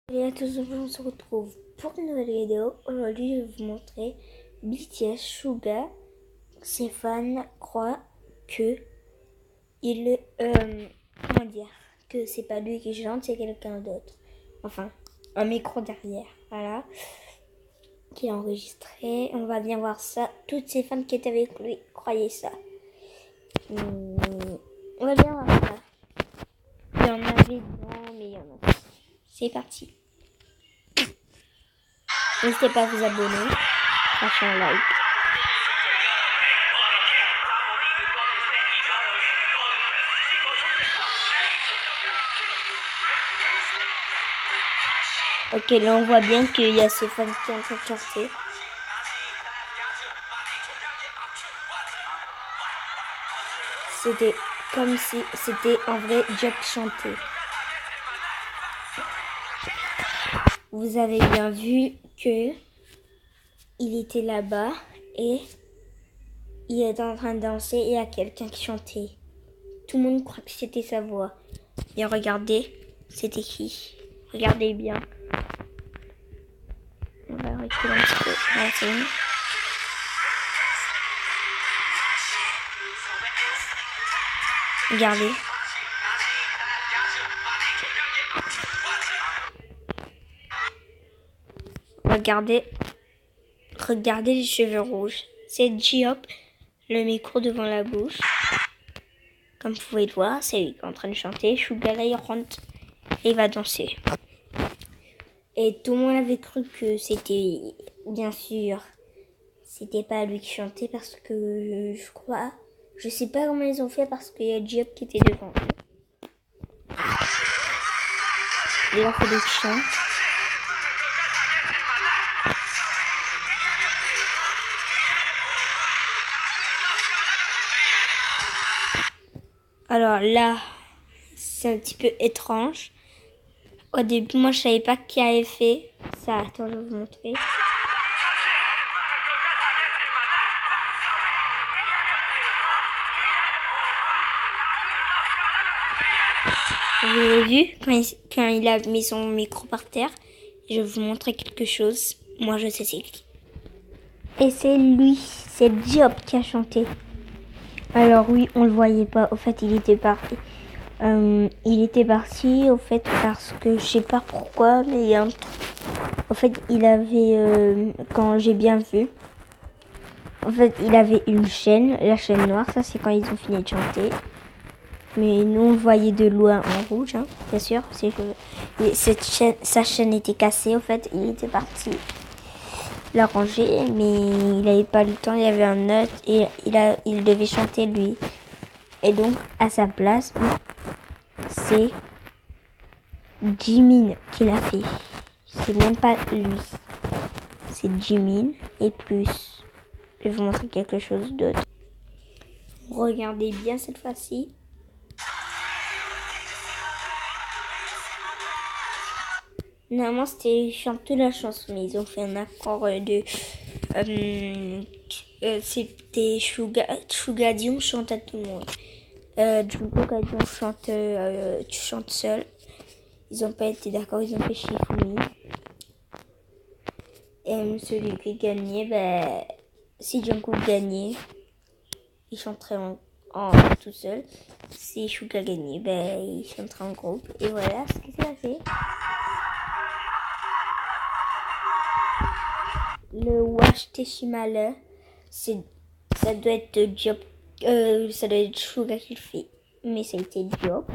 Salut à tous, on se retrouve pour une nouvelle vidéo. Aujourd'hui, je vais vous montrer BTS Suga. Ses fans croient que que c'est pas lui qui chante, c'est quelqu'un d'autre. Enfin, un micro derrière, voilà, qui est enregistré. On va bien voir ça. Toutes ces fans qui étaient avec lui croyaient ça. On va bien voir ça. Il y en avait dedans, mais il y en a. C'est parti. N'hésitez pas à vous abonner, lâcher un like. Ok, là on voit bien qu'il y a ses fans qui sont en train de chanter. C'était comme si c'était un vrai job chanté. Vous avez bien vu que il était là-bas et il était en train de danser et il y a quelqu'un qui chantait. Tout le monde croit que c'était sa voix. Et regardez, c'était qui? Regardez bien. On va reculer un petit peu. Voilà, c'est bon. Regardez. Regardez les cheveux rouges. C'est J-Hope, le micro devant la bouche. Comme vous pouvez le voir, c'est lui qui est en train de chanter. Suga là, il rentre et il va danser. Et tout le monde avait cru que c'était, bien sûr, c'était pas lui qui chantait parce que je sais pas comment ils ont fait parce qu'il y a J-Hope qui était devant. Il a fallu qu'il chante. Alors là, c'est un petit peu étrange. Au début, moi, je savais pas qui avait fait ça. Attends, je vais vous montrer. Vous avez vu quand il a mis son micro par terre. Je vais vous montrer quelque chose. Moi, je sais c'est qui. Et c'est lui, c'est J-Hope qui a chanté. Alors oui, on le voyait pas. Au fait, il était parti. Au fait, parce que je sais pas pourquoi, mais il y a un truc. Au fait, il avait, quand j'ai bien vu, en fait, il avait une chaîne, la chaîne noire. Ça, c'est quand ils ont fini de chanter. Mais nous, on le voyait de loin en rouge, hein, bien sûr. Sa chaîne était cassée, au fait. Il était parti la ranger, mais il n'avait pas le temps. Il y avait un note et il devait chanter lui. Et donc, à sa place, c'est Jimin qui l'a fait. C'est même pas lui. C'est Jimin et plus. Je vais vous montrer quelque chose d'autre. Regardez bien cette fois-ci. Normalement, c'était chanter la chanson, mais ils ont fait un accord de... c'était Suga Dion chante à tout le monde. Jungkook a dit on chante, tu chantes seul. Ils n'ont pas été d'accord, ils ont fait Shifumi. Et celui qui gagnait, si Jungkook gagnait, il chanterait en tout seul. Si Suga gagnait, il chanterait en groupe. Et voilà ce qu'il a fait. Le Wash Teshimale, ça doit être Job, ça doit être Suga qui le fait, mais ça a été Job.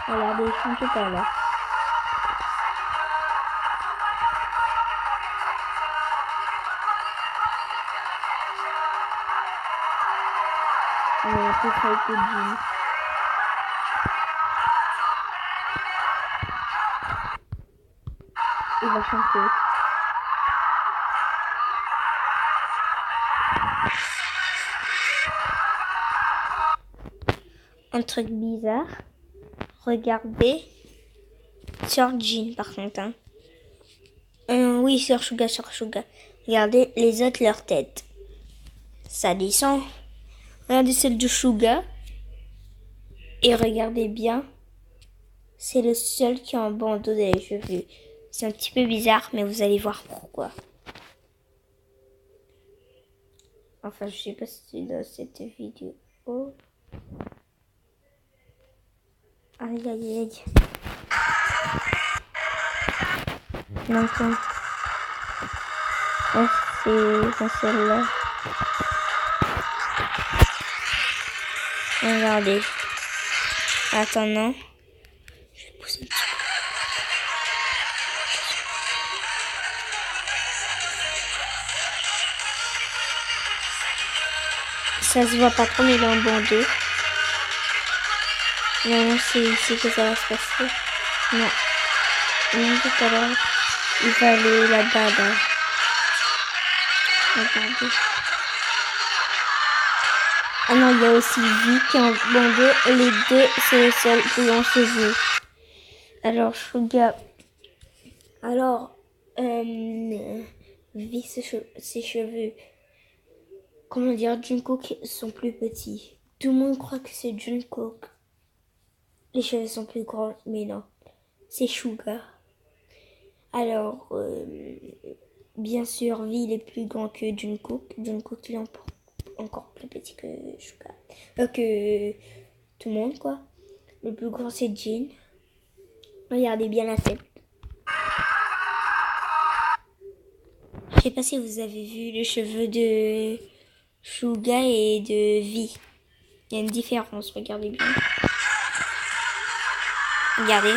Regardez, il chante pas là. Alors après ça a été Jin. Il va chanter. Un truc bizarre. Regardez sur Jin par contre. Hein. Oui, sur Suga. Regardez les autres, leur tête. Ça descend. Regardez celle de Suga. Et regardez bien C'est le seul qui a un bandeau dans les cheveux. C'est un petit peu bizarre, mais vous allez voir pourquoi. Enfin, je sais pas si c'est dans cette vidéo. Oh. Aïe, aïe, aïe. Non, c'est celle-là. Regardez. Attends, non. Je vais pousser un petit peu. Ça se voit pas trop, mais il est en bandeau. Non, c'est ici que ça va se passer. Non. Non, tout à l'heure. Il va aller là-bas, là. Regardez. Ah non, il y a aussi Vi qui est en bandeau. Les deux, c'est les seuls qui ont cheveux. Alors, Suga. Alors, Vi, ses cheveux. Comment dire, Jungkook sont plus petits. Tout le monde croit que c'est Jungkook. Les cheveux sont plus grands, mais non. C'est Suga. Alors, bien sûr, Vi, il est plus grand que Jungkook. Jungkook, il est encore plus petit que Suga. Que tout le monde, quoi. Le plus grand, c'est Jin. Regardez bien la tête. Je sais pas si vous avez vu les cheveux de Suga et de Vi. Il y a une différence, regardez bien. Regardez.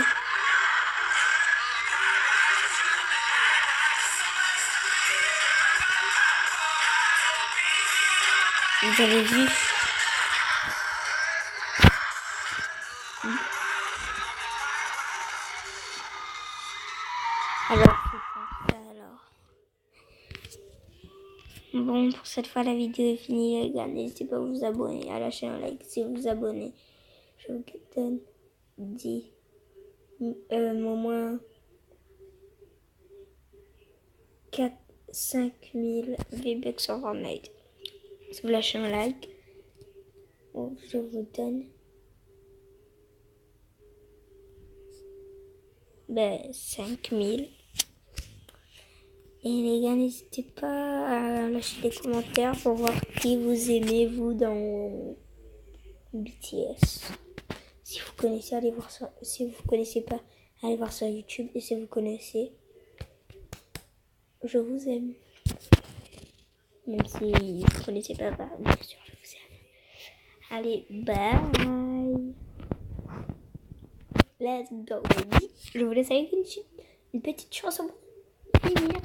Vous avez vu? Alors, c'est ça alors. Bon, pour cette fois, la vidéo est finie, les gars. N'hésitez pas à vous abonner, à lâcher un like si vous vous abonnez. Je vous donne 10, au moins 5 000 V-Bucks sur Fortnite. Si vous lâchez un like, je vous donne 5 000. Et les gars, n'hésitez pas à lâcher des commentaires pour voir qui vous aimez, vous, dans BTS. Si vous connaissez, allez voir ça. Si vous connaissez pas, allez voir sur YouTube. Et si vous connaissez, je vous aime. Même si vous connaissez pas, bien sûr, je vous aime. Allez, bye. Let's go, baby. Je vous laisse avec une petite chanson pour finir.